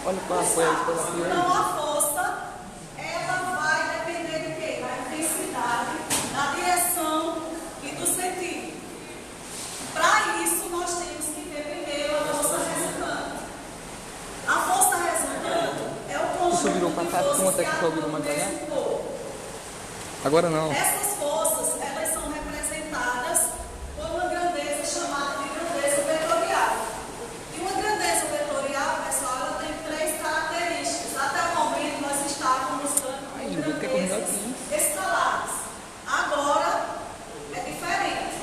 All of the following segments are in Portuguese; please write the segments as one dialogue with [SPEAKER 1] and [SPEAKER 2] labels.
[SPEAKER 1] Olha qual foi a escola aqui.
[SPEAKER 2] Então a força, ela vai depender de quê? Da intensidade, da direção e do sentido. Para isso, nós temos que ver primeiro a força resultante. A força resultante é o conjunto
[SPEAKER 1] Isso virou
[SPEAKER 2] de
[SPEAKER 1] pra cá,
[SPEAKER 2] forças
[SPEAKER 1] conta
[SPEAKER 2] que
[SPEAKER 1] que
[SPEAKER 2] atuam
[SPEAKER 1] virou
[SPEAKER 2] no
[SPEAKER 1] mais pra cá?
[SPEAKER 2] mesmo corpo.
[SPEAKER 1] Agora não.
[SPEAKER 2] Essas forças, elas são representadas por uma grandeza chamada de grandeza vetorial. E uma grandeza vetorial, pessoal, ela tem três características. Até o momento, nós estávamos dando grandezas escalares. Agora, é diferente.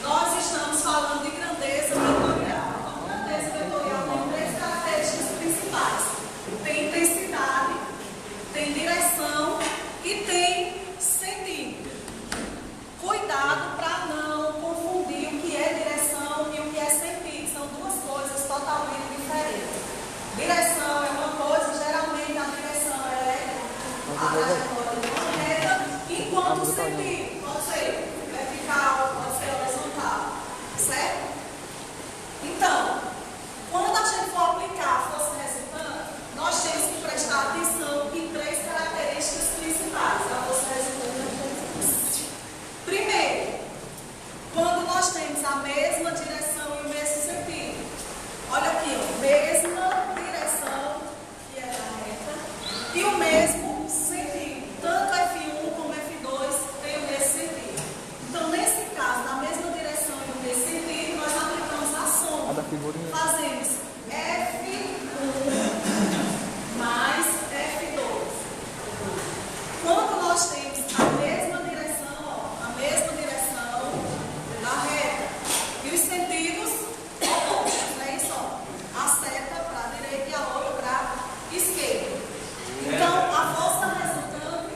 [SPEAKER 2] Nós estamos falando de grandeza vetorial. Então, grandeza vetorial tem três características principais. Tem intensidade, tem direção e tem sentido. Cuidado para não confundir o que é direção e o que é sentido. São duas coisas totalmente diferentes. Direção é uma coisa, geralmente a direção é a trajetória de uma reta, enquanto o sentido pode ser vertical, pode ser horizontal. Certo? Então, quando a gente for aplicar a força resultante, nós temos que prestar atenção em três características principais da força resultante. Primeiro, quando nós temos a mesma direção e o mesmo sentido. Olha aqui, ó, mesma direção, que é a reta, e o mesmo sentido. Tanto F1 como F2 tem o mesmo sentido. Então, nesse caso, na mesma direção e no mesmo sentido, nós aplicamos a soma.
[SPEAKER 1] A da figurinha.
[SPEAKER 2] Fazemos F1 mais F2. Quando nós temos a mesma direção, ó, a mesma direção da reta e os sentidos opostos, não é isso? Ó, a seta para a direita e a outra para a esquerda. Então, a força resultante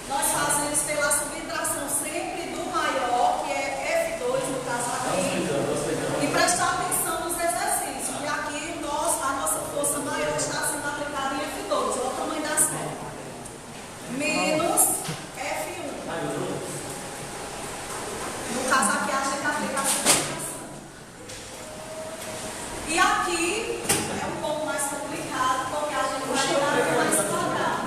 [SPEAKER 2] nós fazemos pela subtração sempre do maior, que é F2 no caso aqui, e prestar atenção nos exercícios, porque aqui a nossa força maior está sendo aplicada em F2, olha o tamanho da seta. Menos F1. No caso aqui a gente aplica a subtração. E aqui é um pouco mais complicado, porque a gente vai lidar mais quadrado.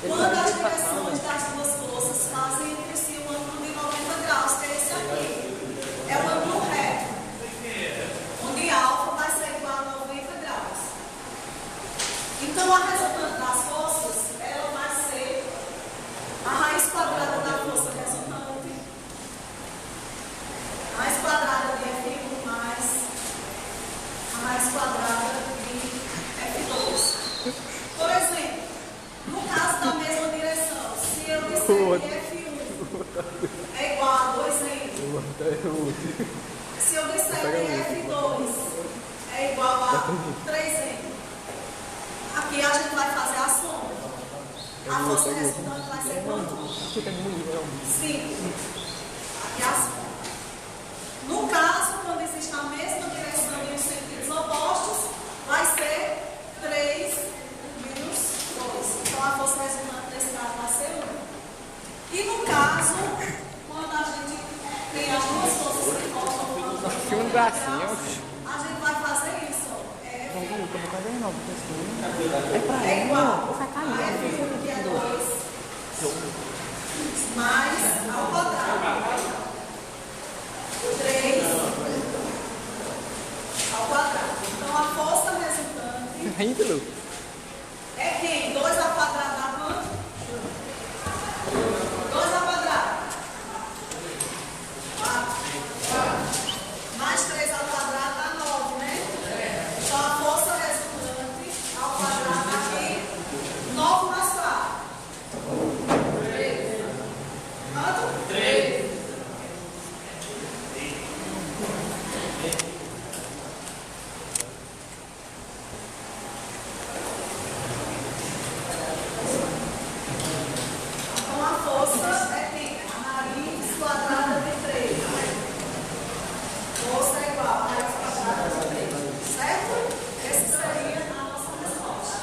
[SPEAKER 2] Quando as direções das duas forças fazem entre si um ângulo de 90 graus, que é esse aqui. É o ângulo reto, onde alfa vai ser igual a 90 graus. Então, a resultante das forças, ela vai ser a raiz quadrada da força resultante, a raiz quadrada de F1 mais a raiz quadrada de F2. Por exemplo, no caso da mesma direção, se eu disser que F1 é igual a 2N, se eu disser que F2 é igual a 3N, aqui a gente vai fazer a soma. A força resultante vai ser quanto? 5. Aqui é a soma. No caso, quando existe a mesma direção e os sentidos opostos, vai ser 3 menos 2. Então, a força resultante nesse caso vai ser 1. E no caso, quando a gente tem as duas forças que cortam uma a gente vai fazer isso. É igual a F1, que é 2, mais ao quadrado. 3 ao quadrado. Então, a força resultante é quem? 2 ao quadrado dá quanto? 2 ao quadrado. 4. Mais 3 ao quadrado dá 9, né? Então, a força resultante ao quadrado aqui, 9 mais 4. 3. Quanto? 3. Então, a força é quem? A raiz quadrada de 3. Força é igual a raiz quadrada de 3. Certo? Essa seria a nossa resposta.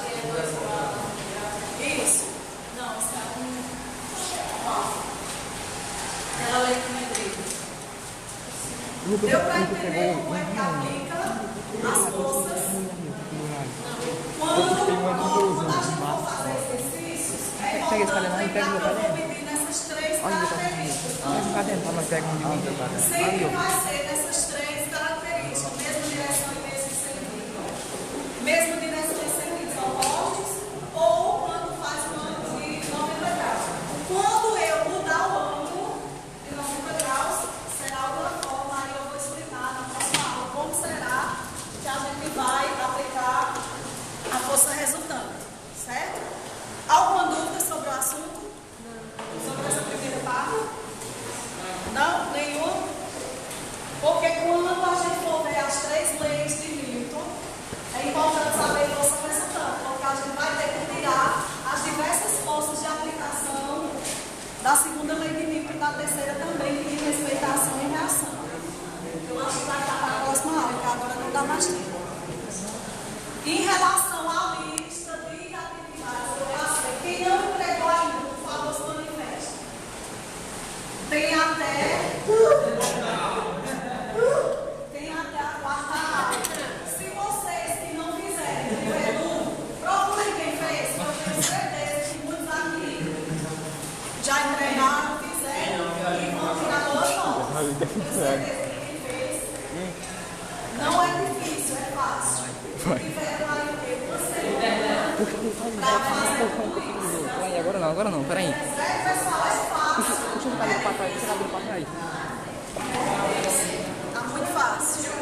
[SPEAKER 2] Isso. Não, isso é ela lê com medida. Deu para entender como é que aplica as forças? Quando quando a gente for fazer exercícios, é
[SPEAKER 1] Pega esse caderno aí,
[SPEAKER 2] importante
[SPEAKER 1] pega o meu
[SPEAKER 2] lembrar que eu vou
[SPEAKER 1] caderno.
[SPEAKER 2] medir nessas três
[SPEAKER 1] Olha,
[SPEAKER 2] características.
[SPEAKER 1] um caderno para nós pegar um de mim.
[SPEAKER 2] Sempre vai ser nessas três características, mesma direção e mesmo sentido. Mesma direção e sentidos opostos, ou quando faz um ângulo de 90 graus. Quando eu mudar o ângulo de 90 graus, será alguma forma, aí eu vou explicar na próxima aula como será que a gente vai aplicar a força resultante, certo? Alguma dúvida sobre o assunto? Sobre essa primeira parte? Não? Nenhum? Porque quando a gente for ver as três leis de Newton, é importante saber força resultante, porque a gente vai ter que tirar as diversas forças de aplicação da segunda lei de Newton e da terceira também, que diz respeito à ação e reação. Eu acho que vai estar para a próxima aula, que agora não dá mais tempo. Em relação à lista de atividades que eu passei, quem não entregou ainda, por favor, se manifeste. Tem até a quarta aula. Se vocês que não fizerem o Edu, procurem quem fez, eu tenho certeza que muitos aqui já entregaram, fizeram e vão tirar boas notas. Tenho certeza que quem fez não é difícil, é fácil. Tiveram aí o quê? Você para fazer
[SPEAKER 1] Peraí, agora não, peraí.
[SPEAKER 2] certo, pessoal, é fácil.
[SPEAKER 1] Puxa o cabelo pra trás, puxa o cabelo pra trás.
[SPEAKER 2] Tá muito fácil.